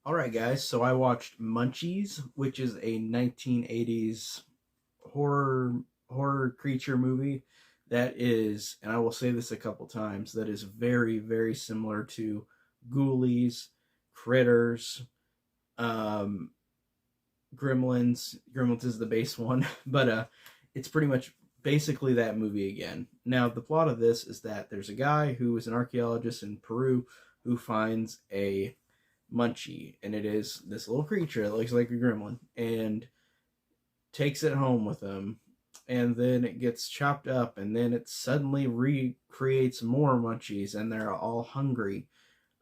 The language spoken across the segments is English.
Alright guys, so I watched Munchies, which is a 1980s horror creature movie that is, and I will say this a couple times, that is very, very similar to Ghoulies, Critters, um, Gremlins. Gremlins is the base one, but it's pretty much basically that movie again. Now, the plot of this is that there's a guy who is an archaeologist in Peru who finds a munchie, and it is this little creature that looks like a gremlin, and takes it home with him, and then it gets chopped up, and then it suddenly recreates more munchies, and they're all hungry,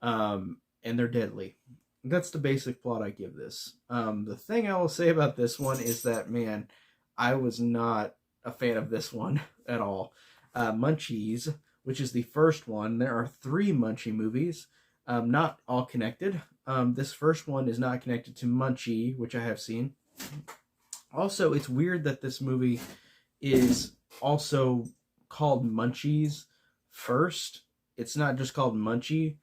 and they're deadly. That's the basic plot I give this. The thing I will say about this one is that, man, I was not a fan of this one at all. Munchies, which is the first one, there are three Munchie movies, not all connected. This first one is not connected to Munchie, which I have seen. Also, it's weird that this movie is also called Munchies first. It's not just called Munchie.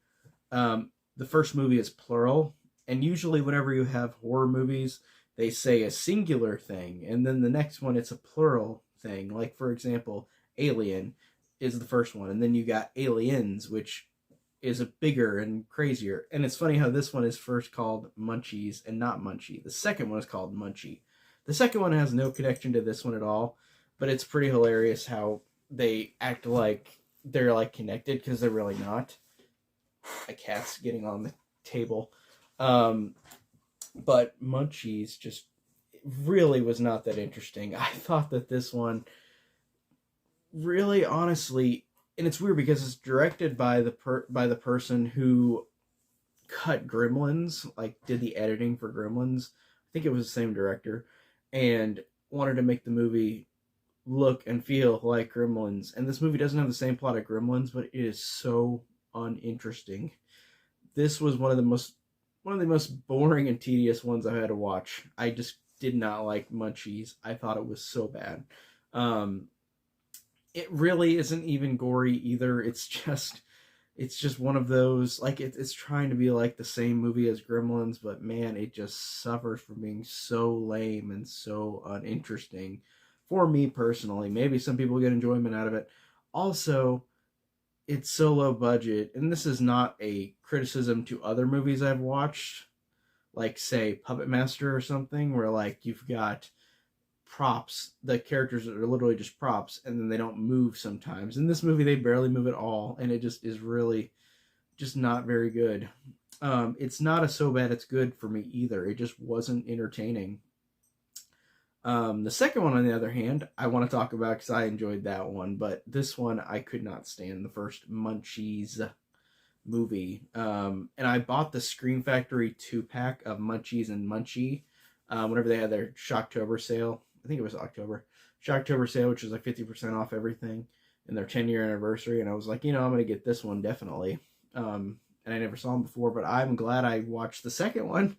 The first movie is plural, and usually whenever you have horror movies, they say a singular thing, and then the next one it's a plural thing. Like, for example, Alien is the first one, and then you got Aliens, which is a bigger and crazier. And it's funny how this one is first called Munchies and not Munchie. The second one is called Munchie. The second one has no connection to this one at all, but it's pretty hilarious how they act like they're like connected because they're really not. A cat's getting on the table. But Munchies just really was not that interesting. I thought that this one really, honestly, and it's weird because it's directed by the person who cut Gremlins, like did the editing for Gremlins. I think it was the same director, and wanted to make the movie look and feel like Gremlins. And this movie doesn't have the same plot of Gremlins, but it is so uninteresting. This was one of the most boring and tedious ones I had to watch. I just did not like Munchies. I thought it was so bad. It really isn't even gory either. It's just one of those, like, it's trying to be like the same movie as Gremlins, but man, it just suffers from being so lame and so uninteresting for me personally. Maybe some people get enjoyment out of it. Also, it's so low budget, and this is not a criticism to other movies I've watched, like, say, Puppet Master or something, where, like, you've got props, the characters are literally just props, and then they don't move sometimes. In this movie, they barely move at all, and it just is really just not very good. It's not a so bad it's good for me either. It just wasn't entertaining. The second one, on the other hand, I want to talk about because I enjoyed that one, but this one I could not stand, the first Munchies movie. And I bought the Scream Factory 2-pack of Munchies and Munchie whenever they had their Shocktober sale. I think it was October. Shocktober sale, which was like 50% off everything, and their 10-year anniversary. And I was like, I'm going to get this one definitely. And I never saw them before, but I'm glad I watched the second one.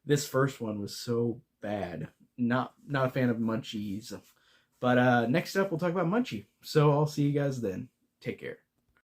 This first one was so bad. Not a fan of Munchies. But next up, we'll talk about Munchie. So I'll see you guys then. Take care.